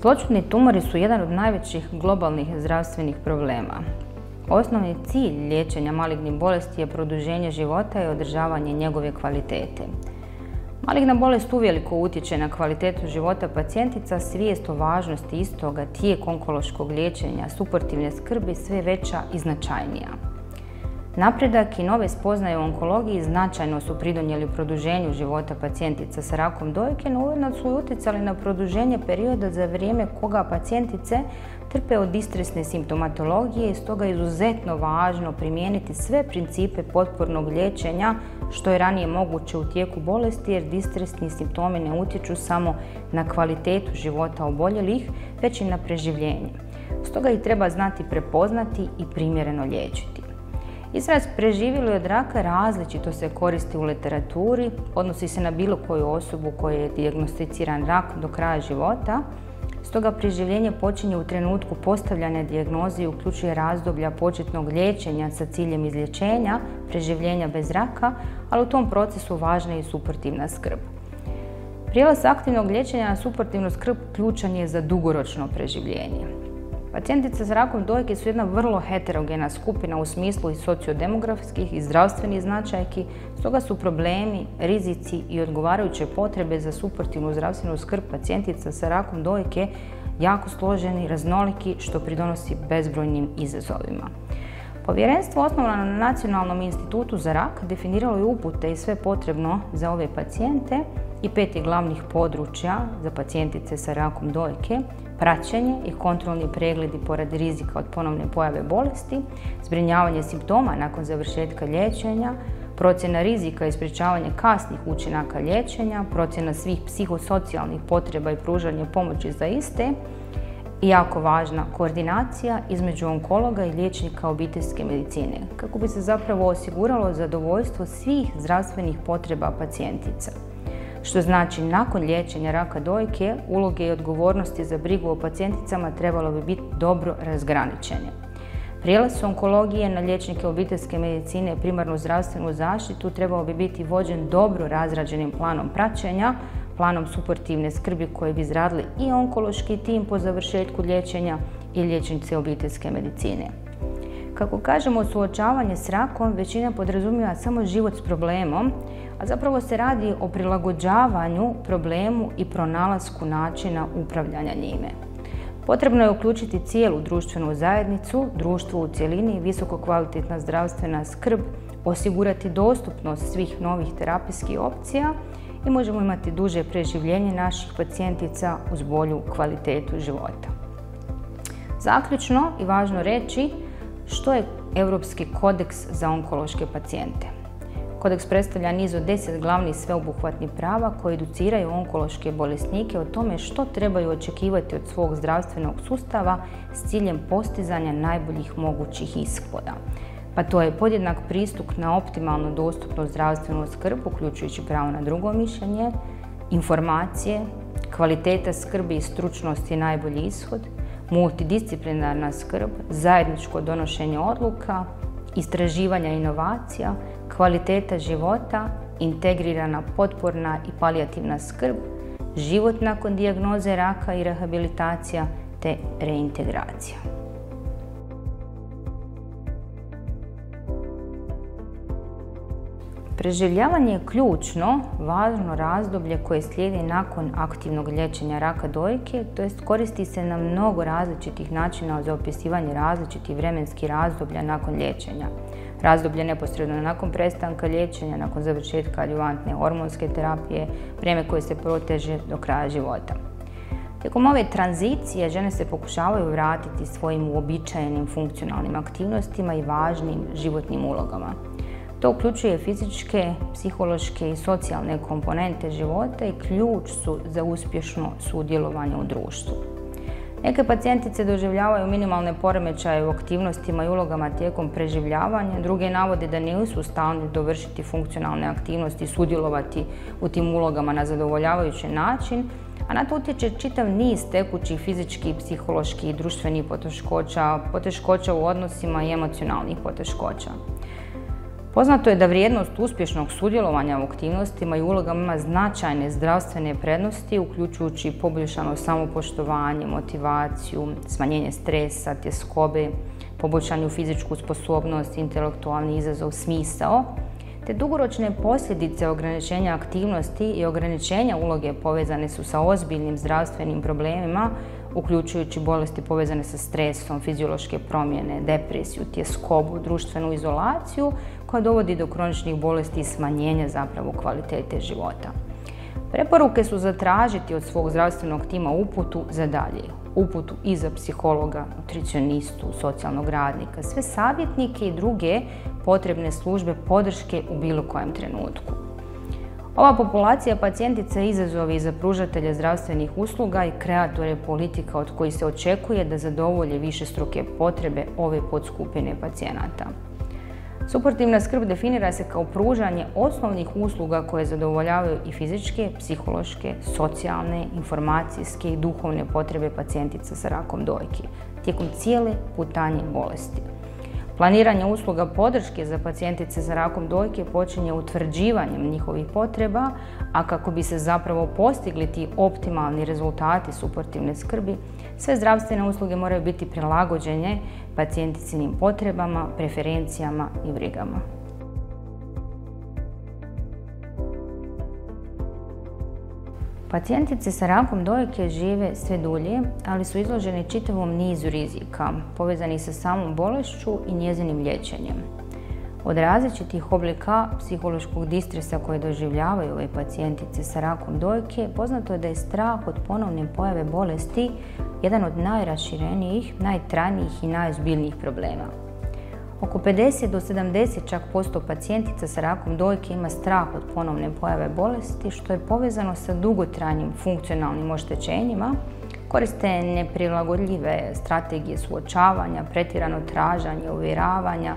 Zloćudni tumori su jedan od najvećih globalnih zdravstvenih problema. Osnovni cilj liječenja malignih bolesti je produženje života i održavanje njegove kvalitete. Maligna bolest uveliko utječe na kvalitetu života pacijentica, svijest o važnosti istoga, tijek onkološkog liječenja, suportivne skrbi sve veća i značajnija. Napredak i nove spoznaje u onkologiji značajno su pridonijeli produženju života pacijentica sa rakom dojke, no ujedno su utjecali na produženje perioda za vrijeme koga pacijentice trpe od distresne simptomatologije i stoga je izuzetno važno primijeniti sve principe potpornog liječenja što je ranije moguće u tijeku bolesti, jer distresni simptomi ne utječu samo na kvalitetu života oboljelih, već i na preživljenje. Stoga ih treba znati prepoznati i primjereno liječiti. Izraz preživjeli od raka različito se koristi u literaturi, odnosi se na bilo koju osobu kojoj je dijagnosticiran rak do kraja života. Stoga preživljenje počinje u trenutku postavljanja dijagnoze i uključuje razdoblja početnog liječenja sa ciljem izlječenja, preživljenja bez raka, ali u tom procesu važna je i suportivna skrb. Prijelaz aktivnog liječenja na suportivnu skrb ključan je za dugoročno preživljenje. Pacijentice s rakom dojke su jedna vrlo heterogena skupina u smislu i sociodemografskih i zdravstvenih značajki, stoga su problemi, rizici i odgovarajuće potrebe za suportivnu zdravstvenu skrb pacijentica sa rakom dojke jako složeni i raznoliki, što pridonosi bezbrojnim izazovima. Povjerenstvo osnovano na Nacionalnom institutu za rak definiralo je upute i sve potrebno za ove pacijente i 5 glavnih područja za pacijentice sa rakom dojke: praćenje i kontrolni pregledi poradi rizika od ponovne pojave bolesti, zbrinjavanje simptoma nakon završetka liječenja, procjena rizika i sprječavanje kasnih učinaka liječenja, procjena svih psihosocijalnih potreba i pružanje pomoći za iste i jako važna koordinacija između onkologa i liječnika obiteljske medicine, kako bi se zapravo osiguralo zadovoljstvo svih zdravstvenih potreba pacijentica. Što znači, nakon liječenja raka dojke, uloge i odgovornosti za brigu o pacijenticama trebalo bi biti dobro razgraničene. Prijelaz onkologije na liječnike obiteljske medicine i primarnu zdravstvenu zaštitu trebao bi biti vođen dobro razrađenim planom praćenja, planom suportivne skrbi koje bi izradili i onkološki tim po završetku liječenja i liječnici obiteljske medicine. Kako kažemo, suočavanje s rakom većina podrazumijeva samo život s problemom, a zapravo se radi o prilagođavanju problemu i pronalasku načina upravljanja njime. Potrebno je uključiti cijelu društvenu zajednicu, društvo u cjelini i visoko kvalitetna zdravstvena skrb, osigurati dostupnost svih novih terapijskih opcija i možemo imati duže preživljenje naših pacijentica uz bolju kvalitetu života. Zaključno i važno reći, što je Europski kodeks za onkološke pacijente? Kodeks predstavlja niz od 10 glavnih sveobuhvatnih prava koji educiraju onkološke bolesnike o tome što trebaju očekivati od svog zdravstvenog sustava s ciljem postizanja najboljih mogućih ishoda. Pa to je podjednak pristup na optimalno dostupnu zdravstvenu skrb, uključujući pravo na drugo mišljenje, informacije, kvaliteta skrbi i stručnosti i najbolji ishod, multidisciplinarna skrb, zajedničko donošenje odluka, istraživanja inovacija, kvaliteta života, integrirana potporna i palijativna skrb, život nakon dijagnoze raka i rehabilitacija te reintegracija. Preživljavanje je ključno, važno razdoblje koje slijedi nakon aktivnog liječenja raka dojke, to jest koristi se na mnogo različitih načina za opisivanje različitih vremenskih razdoblja nakon liječenja. Razdoblje neposredno nakon prestanka liječenja, nakon završetka adjuvantne hormonske terapije, vrijeme koje se proteže do kraja života. Tijekom ove tranzicije žene se pokušavaju vratiti svojim uobičajenim funkcionalnim aktivnostima i važnim životnim ulogama. To uključuje fizičke, psihološke i socijalne komponente života i ključ su za uspješno sudjelovanje u društvu. Neke pacijentice doživljavaju minimalne poremećaje u aktivnostima i ulogama tijekom preživljavanja, druge navode da nisu u stanju dovršiti funkcionalne aktivnosti i sudjelovati u tim ulogama na zadovoljavajući način, a na to utječe čitav niz tekućih fizičkih, psiholoških i društvenih poteškoća, poteškoća u odnosima i emocionalnih poteškoća. Poznato je da vrijednost uspješnog sudjelovanja u aktivnostima i ulogama ima značajne zdravstvene prednosti, uključujući poboljšano samopoštovanje, motivaciju, smanjenje stresa, tjeskobe, poboljšanju fizičku sposobnost, intelektualni izazov, smisao, te dugoročne posljedice ograničenja aktivnosti i ograničenja uloge povezane su sa ozbiljnim zdravstvenim problemima, uključujući bolesti povezane sa stresom, fiziološke promjene, depresiju, tjeskobu, društvenu izolaciju koja dovodi do kroničnih bolesti i smanjenja zapravo kvalitete života. Preporuke su zatražiti od svog zdravstvenog tima uputu za dalje, uputu i za psihologa, nutricionistu, socijalnog radnika, sve savjetnike i druge potrebne službe podrške u bilo kojem trenutku. Ova populacija pacijentica je izazov i za pružatelje zdravstvenih usluga i kreatore politika od kojih se očekuje da zadovolje višestruke potrebe ove podskupine pacijenata. Suportivna skrb definira se kao pružanje osnovnih usluga koje zadovoljavaju i fizičke, psihološke, socijalne, informacijske i duhovne potrebe pacijentica sa rakom dojke tijekom cijele putanje bolesti. Planiranje usluga podrške za pacijentice sa rakom dojke počinje utvrđivanjem njihovih potreba, a kako bi se zapravo postigli ti optimalni rezultati suportivne skrbi, sve zdravstvene usluge moraju biti prilagođene pacijenticinim potrebama, preferencijama i brigama. Pacijentice sa rakom dojke žive sve dulje, ali su izloženi čitavom nizu rizika povezanih sa samom bolešću i njezinim liječenjem. Od različitih oblika psihološkog distresa koje doživljavaju ove pacijentice sa rakom dojke, poznato je da je strah od ponovne pojave bolesti jedan od najraširenijih, najtrajnijih i najozbiljnijih problema. Oko 50 do 70% pacijentica sa rakom dojke ima strah od ponovne pojave bolesti, što je povezano sa dugotrajnim funkcionalnim oštećenjima, koriste neprilagodljive strategije suočavanja, pretjerano traženje, uvjeravanja,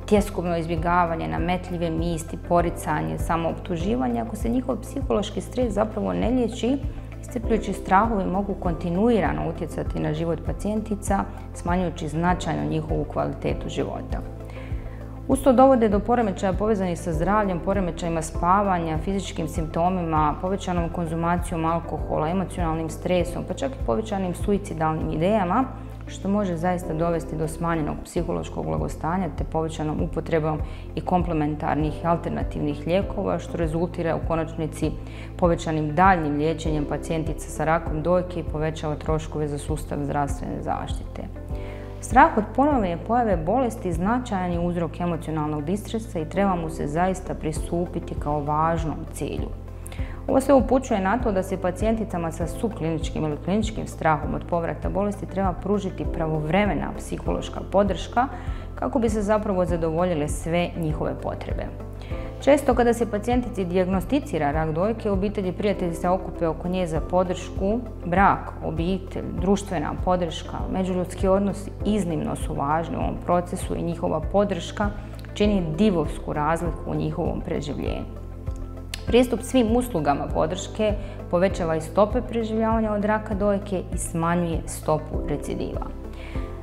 tjeskobno izbjegavanje, nametljive misli, poricanje, samooptuživanje. Ako se njihov psihološki stres zapravo ne liječi, iscrpljujući strahovi mogu kontinuirano utjecati na život pacijentica, smanjujući značajno njihovu kvalitetu života. Uz to dovode do poremećaja povezanih sa zdravljem, poremećajima spavanja, fizičkim simptomima, povećanom konzumacijom alkohola, emocionalnim stresom, pa čak i povećanim suicidalnim idejama, što može zaista dovesti do smanjenog psihološkog blagostanja te povećanom upotrebom i komplementarnih alternativnih lijekova, što rezultira u konačnici povećanim daljnjim liječenjem pacijentica sa rakom dojke i povećava troškove za sustav zdravstvene zaštite. Strah od ponovne pojave bolesti značajan je uzrok emocionalnog distresa i treba mu se zaista pristupiti kao važnom cilju. Ovo sve upućuje na to da se pacijenticama sa subkliničkim ili kliničkim strahom od povrata bolesti treba pružiti pravovremena psihološka podrška kako bi se zapravo zadovoljile sve njihove potrebe. Često kada se pacijentici dijagnosticira rak dojke, obitelji i prijatelji se okupe oko nje za podršku. Brak, obitelj, društvena podrška, međuljudski odnosi iznimno su važni u ovom procesu i njihova podrška čini divovsku razliku u njihovom preživljenju. Pristup svim uslugama podrške povećava i stope preživljavanja od raka dojke i smanjuje stopu recidiva.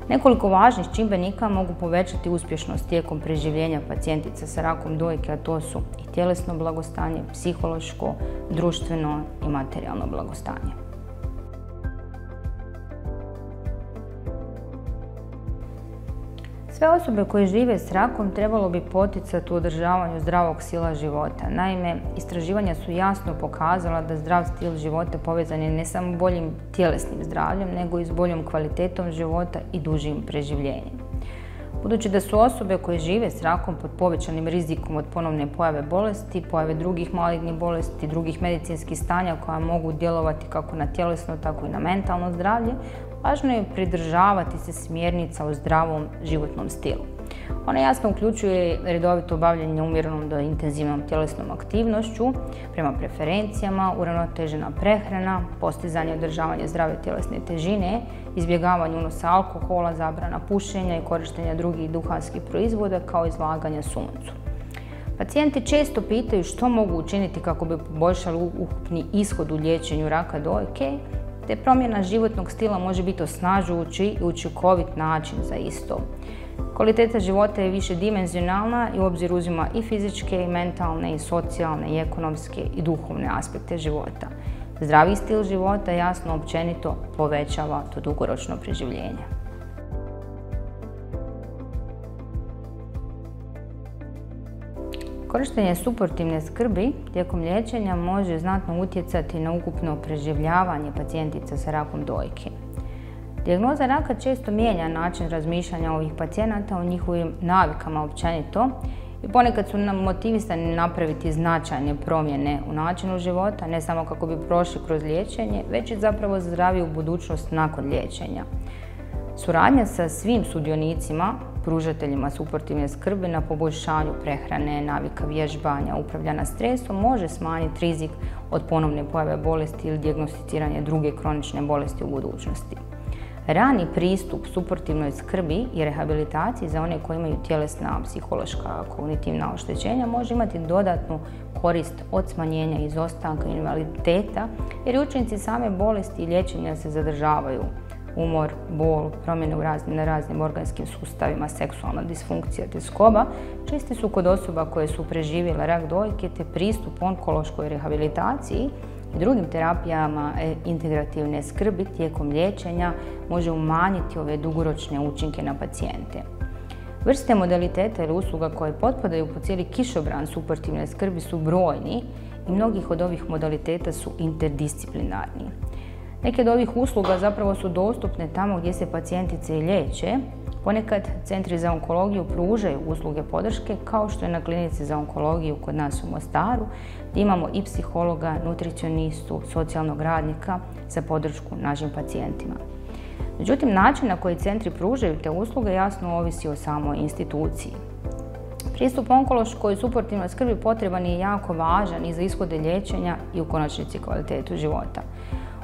Nekoliko važnih čimbenika mogu povećati uspješnost tijekom preživljenja pacijentica sa rakom dojke, a to su i tjelesno blagostanje, psihološko, društveno i materijalno blagostanje. Sve osobe koje žive s rakom trebalo bi poticati u održavanju zdravog stila života. Naime, istraživanja su jasno pokazala da zdrav stil života povezan je ne samo boljim tjelesnim zdravljem, nego i s boljom kvalitetom života i dužim preživljenjem. Budući da su osobe koje žive s rakom pod povećanim rizikom od ponovne pojave bolesti, pojave drugih malignih bolesti, drugih medicinskih stanja koja mogu djelovati kako na tjelesno, tako i na mentalno zdravlje, važno je pridržavati se smjernica o zdravom životnom stilu. Ona jasno uključuje redovito bavljenje umjerenom do intenzivnom tjelesnom aktivnošću, prema preferencijama, uravnotežena prehrana, postizanje i održavanje zdrave tjelesne težine, izbjegavanje unosa alkohola, zabrana pušenja i korištenja drugih duhanskih proizvoda kao izlaganje suncu. Pacijenti često pitaju što mogu učiniti kako bi poboljšali ukupni ishod u liječenju raka dojke, te promjena životnog stila može biti osnažujući i učinkovit način za isto. Kvaliteta života je višedimenzionalna i u obzir uzima i fizičke, i mentalne, i socijalne, i ekonomske, i duhovne aspekte života. Zdravi stil života jasno općenito povećava to dugoročno preživljenje. Korištenje suportivne skrbi tijekom liječenja može znatno utjecati na ukupno preživljavanje pacijentica sa rakom dojke. Dijagnoza raka često mijenja način razmišljanja ovih pacijenata o njihovim navikama općenito i ponekad su motivisani napraviti značajne promjene u načinu života, ne samo kako bi prošli kroz liječenje, već i zapravo zdraviju budućnost nakon liječenja. Suradnja sa svim sudionicima, pružateljima suportivne skrbi na poboljšanju prehrane, navika vježbanja, upravljanja stresom može smanjiti rizik od ponovne pojave bolesti ili dijagnosticiranje druge kronične bolesti u budućnosti. Rani pristup suportivnoj skrbi i rehabilitaciji za one koji imaju tjelesna, psihološka, kognitivna oštećenja može imati dodatnu korist od smanjenja izostanka i invaliditeta, jer učinci same bolesti i liječenja se zadržavaju. Umor, bol, promjene na raznim organskim sustavima, seksualna disfunkcija te skoba česti su kod osoba koje su preživjele rak dojke, te pristup onkološkoj rehabilitaciji i drugim terapijama integrativne skrbi tijekom liječenja može umanjiti ove dugoročne učinke na pacijente. Vrste modaliteta ili usluga koje potpadaju po cijeli kišobran suportivne skrbi su brojni i mnogih od ovih modaliteta su interdisciplinarni. Neke od ovih usluga zapravo su dostupne tamo gdje se pacijentice liječe. Ponekad centri za onkologiju pružaju usluge podrške, kao što je na klinici za onkologiju kod nas u Mostaru, gdje imamo i psihologa, nutricionistu, socijalnog radnika za podršku našim pacijentima. Međutim, način na koji centri pružaju te usluge jasno ovisi o samoj instituciji. Pristup onkološkoj suportivnoj skrbi potreban je jako važan i za ishode liječenja i u konačnici kvalitetu života.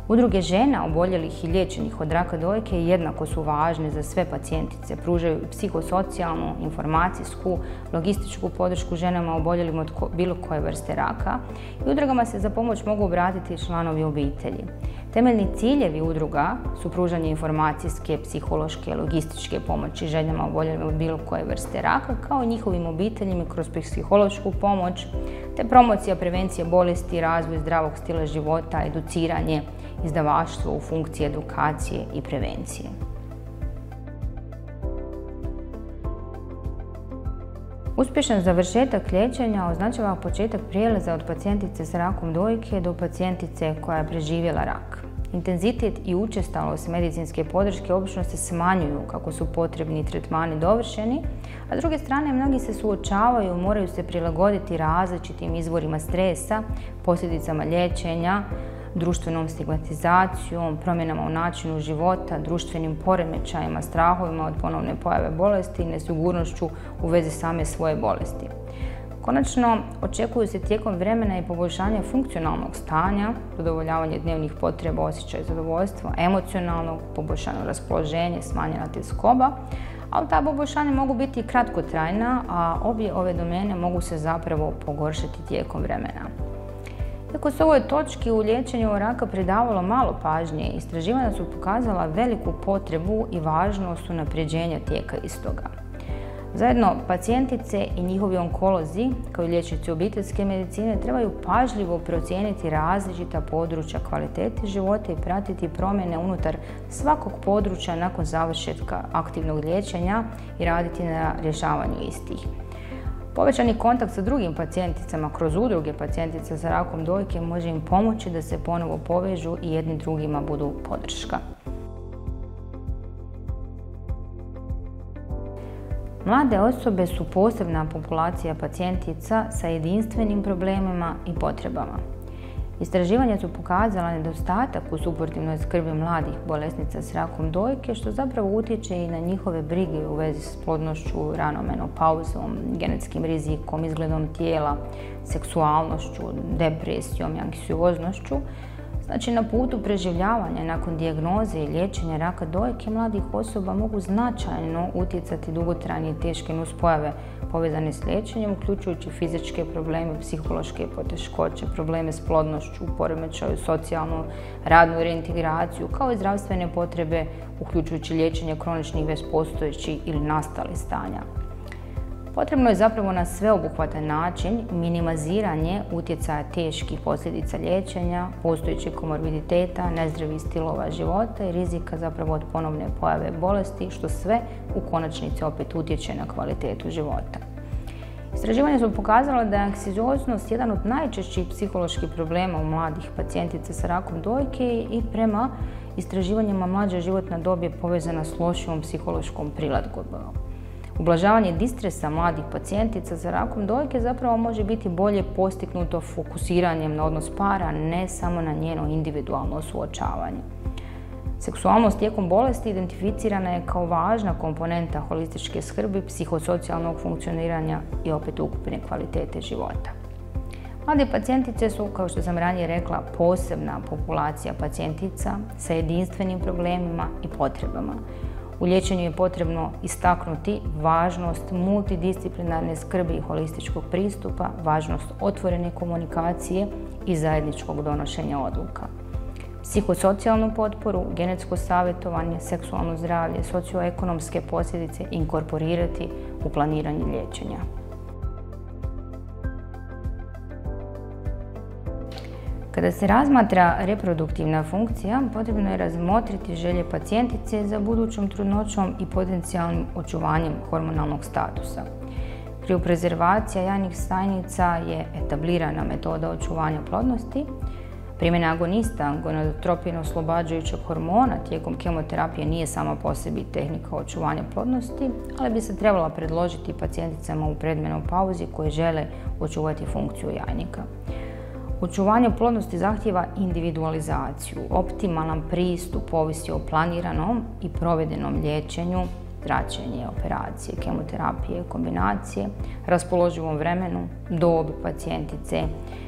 Udruge žena oboljelih i liječenih od raka dojke jednako su važne za sve pacijentice. Pružaju psihosocijalnu, informacijsku, logističku podršku ženama oboljelim od bilo koje vrste raka i udrugama se za pomoć mogu obratiti članovi obitelji. Temeljni ciljevi udruga su pružanje informacijske, psihološke, logističke pomoći ženama oboljelim od bilo koje vrste raka, kao i njihovim obiteljima kroz psihološku pomoć, te promocija prevencije bolesti, razvoj zdravog stila života, educiranje, izdavaštvo u funkciji edukacije i prevencije. Uspješan završetak liječenja označava početak prijelaza od pacijentice s rakom dojke do pacijentice koja je preživjela rak. Intenzitet i učestalost medicinske podrške obično se smanjuju kako su potrebni tretmani dovršeni, a s druge strane mnogi se suočavaju, moraju se prilagoditi različitim izvorima stresa, posljedicama liječenja, društvenom stigmatizacijom, promjenama u načinu života, društvenim poremećajima, strahovima od ponovne pojave bolesti i nesigurnošću u vezi same svoje bolesti. Konačno, očekuju se tijekom vremena i poboljšanje funkcionalnog stanja, zadovoljavanje dnevnih potreba, osjećaj zadovoljstva, emocionalnog, poboljšano raspoloženje, smanjena tjeskoba, ali ta poboljšanja mogu biti i kratkotrajna, a obje ove domene mogu se zapravo pogoršati tijekom vremena. Iako se ovoj točki u liječenju raka pridavalo malo pažnje, istraživanja su pokazala veliku potrebu i važnost unapređenja tijeka istoga. Zajedno, pacijentice i njihovi onkolozi, kao i liječnici obiteljske medicine, trebaju pažljivo procijeniti različita područja kvalitete života i pratiti promjene unutar svakog područja nakon završetka aktivnog liječenja i raditi na rješavanju istih. Povećani kontakt sa drugim pacijenticama kroz udruge pacijentica sa rakom dojke može im pomoći da se ponovo povežu i jedni drugima budu podrška. Mlade osobe su posebna populacija pacijentica sa jedinstvenim problemima i potrebama. Istraživanja su pokazala nedostatak u suportivnoj skrbi mladih bolesnica s rakom dojke, što zapravo utječe i na njihove brige u vezi s plodnošću, ranom menopauzom, genetskim rizikom, izgledom tijela, seksualnošću, depresijom i anksioznošću. Znači, na putu preživljavanja nakon dijagnoze i liječenja raka dojke mladih osoba mogu značajno utjecati dugotrajne i teške nuspojave povezane s liječenjem, uključujući fizičke probleme, psihološke poteškoće, probleme s plodnošću, poremećaju socijalnu, radnu reintegraciju, kao i zdravstvene potrebe, uključujući liječenje kroničnih već postojećih ili nastalih stanja. Potrebno je zapravo na sveobuhvatan način minimiziranje utjecaja teških posljedica liječenja, postojećih komorbiditeta, nezdravih stilova života i rizika zapravo od ponovne pojave bolesti, što sve u konačnici opet utječe na kvalitetu života. Istraživanja su pokazala da je anksioznost jedan od najčešćih psiholoških problema u mladih pacijentica sa rakom dojke i prema istraživanjima mlađa životna dob je povezana s lošijom psihološkom prilagodbom. Ublažavanje distresa mladih pacijentica za rakom dojke zapravo može biti bolje postignuto fokusiranjem na odnos para, ne samo na njeno individualno suočavanje. Seksualnost tijekom bolesti identificirana je kao važna komponenta holističke skrbi, psihosocijalnog funkcioniranja i opet ukupne kvalitete života. Mlade pacijentice su, kao što sam ranije rekla, posebna populacija pacijentica sa jedinstvenim problemima i potrebama. U liječenju je potrebno istaknuti važnost multidisciplinarne skrbi i holističkog pristupa, važnost otvorene komunikacije i zajedničkog donošenja odluka. Psihosocijalnu potporu, genetsko savjetovanje, seksualno zdravlje, socioekonomske posljedice inkorporirati u planiranje liječenja. Kada se razmatra reproduktivna funkcija, potrebno je razmotriti želje pacijentice za budućom trudnoćom i potencijalnim očuvanjem hormonalnog statusa. Krioprezervacija jajnih stanica je etablirana metoda očuvanja plodnosti. Primjena agonista gonadotropin oslobađajućeg hormona tijekom kemoterapije nije sama po sebi tehnika očuvanja plodnosti, ali bi se trebala predložiti pacijenticama u predmenopauzi koje žele očuvati funkciju jajnika. Očuvanje plodnosti zahtijeva individualizaciju. Optimalan pristup ovisi o planiranom i provedenom liječenju, zračenje, operacije, kemoterapije, kombinacije, raspoloživom vremenu, dobi pacijentice,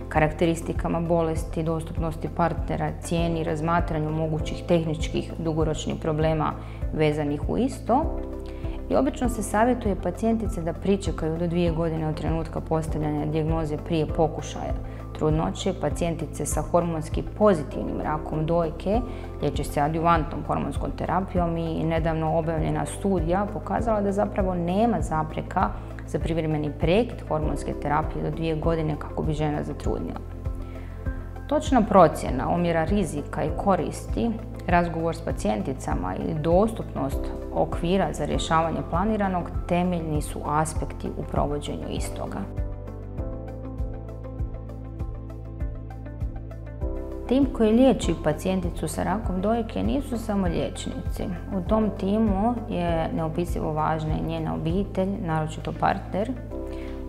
karakteristikama bolesti, dostupnosti partnera, cijeni i razmatranju mogućih tehničkih dugoročnih problema vezanih u isto. I obično se savjetuje pacijentice da pričekaju do 2 godine od trenutka postavljanja dijagnoze prije pokušaja trudnoće. Pacijentice sa hormonski pozitivnim rakom dojke liječe se adjuvantnom hormonskom terapijom i nedavno objavljena studija pokazala da zapravo nema zapreka za privremeni prekid hormonske terapije do 2 godine kako bi žena zatrudnila. Točna procjena omjera rizika i koristi, razgovor s pacijenticama i dostupnost okvira za rješavanje planiranog temeljni su aspekti u provođenju istoga. Tim koji liječi pacijenticu sa rakom dojke nisu samo liječnici. U tom timu je neopisivo važna i njena obitelj, naročito partner.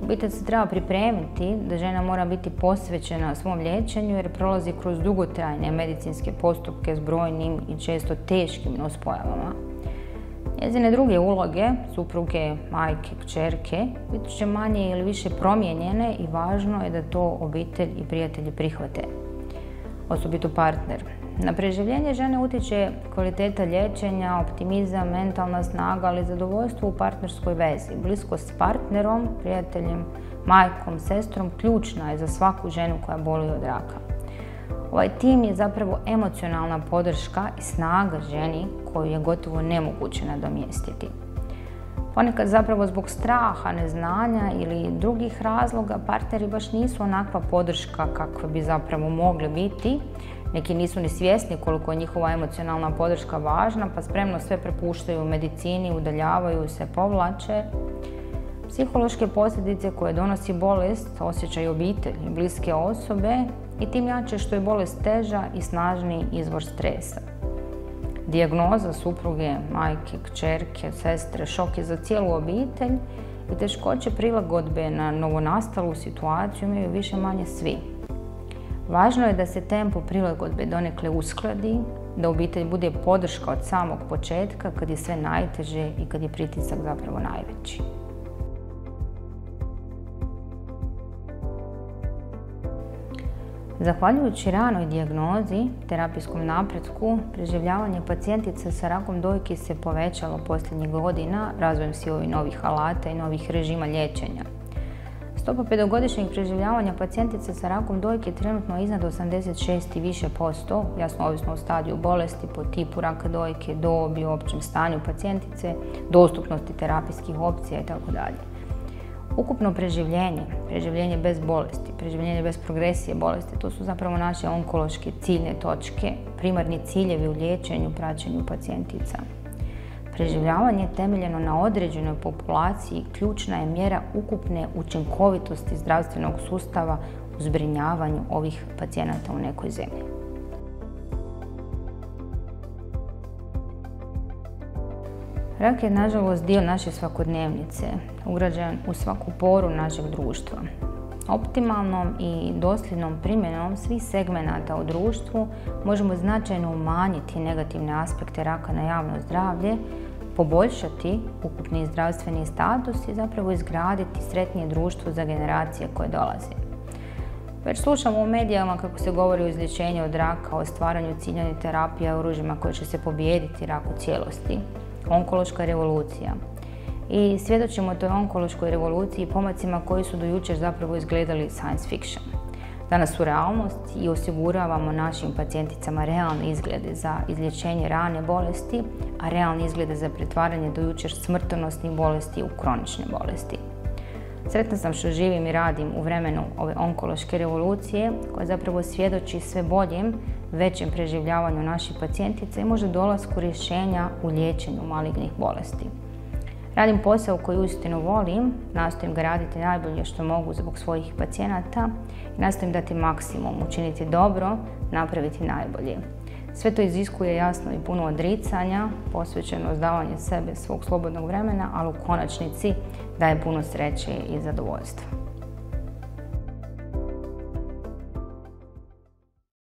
Obitelj se treba pripremiti da žena mora biti posvećena svom liječenju jer prolazi kroz dugotrajne medicinske postupke s brojnim i često teškim nuspojavama. Njezine druge uloge, supruge, majke, kćerke, bit će manje ili više promijenjene i važno je da to obitelj i prijatelji prihvate. Osobito partner. Na preživljenje žene utječe kvaliteta liječenja, optimizam, mentalna snaga, ali i zadovoljstvo u partnerskoj vezi. Bliskost s partnerom, prijateljem, majkom, sestrom ključna je za svaku ženu koja boluje od raka. Ovaj tim je zapravo emocionalna podrška i snaga ženi koju je gotovo nemoguće nadomjestiti. Ponekad zapravo zbog straha, neznanja ili drugih razloga partneri baš nisu onakva podrška kakva bi zapravo mogli biti. Neki nisu ni svjesni koliko je njihova emocionalna podrška važna, pa spremno sve prepuštaju u medicini, udaljavaju se, povlače. Psihološke posljedice koje donosi bolest osjećaju obitelj i bliske osobe i tim jače što je bolest teža i snažniji izvor stresa. Dijagnoza supruge, majke, kćerke, sestre, šok je za cijelu obitelj i teškoće prilagodbe na novonastalu situaciju imaju više manje svi. Važno je da se tempo prilagodbe donekle uskladi, da obitelj bude podrška od samog početka kad je sve najteže i kad je pritisak zapravo najveći. Zahvaljujući ranoj dijagnozi, terapijskom napretku, preživljavanje pacijentice sa rakom dojke se povećalo posljednjih godina razvojem svih novih alata i novih režima liječenja. Stopa 5-godišnjeg preživljavanja pacijentice sa rakom dojke je trenutno iznad 86 i više posto, jasno ovisno o stadiju bolesti, po tipu raka dojke, dobi, općem stanju pacijentice, dostupnosti terapijskih opcija itd. Ukupno preživljenje bez bolesti, preživljenje bez progresije bolesti, to su zapravo naše onkološke ciljne točke, primarni ciljevi u liječenju, praćenju pacijentica. Preživljavanje temeljeno na određenoj populaciji ključna je mjera ukupne učinkovitosti zdravstvenog sustava u zbrinjavanju ovih pacijenata u nekoj zemlji. Rak je nažalost dio naše svakodnevnice, ugrađen u svaku poru našeg društva. Optimalnom i dosljednom primjenom svih segmenata u društvu možemo značajno umanjiti negativne aspekte raka na javno zdravlje, poboljšati ukupni zdravstveni status i zapravo izgraditi sretnije društvo za generacije koje dolaze. Već slušamo u medijama kako se govori o izlječenju od raka, o stvaranju ciljanih terapija, oružjima koje će se pobijediti rak u cijelosti. Onkološka revolucija. I svjedočimo toj onkološkoj revoluciji i pomacima koji su do jučer zapravo izgledali science fiction. Danas su realnost i osiguravamo našim pacijenticama realne izglede za izlječenje rane bolesti, a realne izglede za pretvaranje do jučer smrtonosnih bolesti u kronične bolesti. Sretna sam što živim i radim u vremenu ove onkološke revolucije koja zapravo svjedoči sve boljem, većem preživljavanju naših pacijentice i može dolasku rješenja u liječenju malignih bolesti. Radim posao koji uistinu volim, nastojim ga raditi najbolje što mogu zbog svojih pacijenata i nastojim dati maksimum, učiniti dobro, napraviti najbolje. Sve to iziskuje jasno i puno odricanja, posvećeno davanje sebe svog slobodnog vremena, ali u konačnici daje puno sreće i zadovoljstva.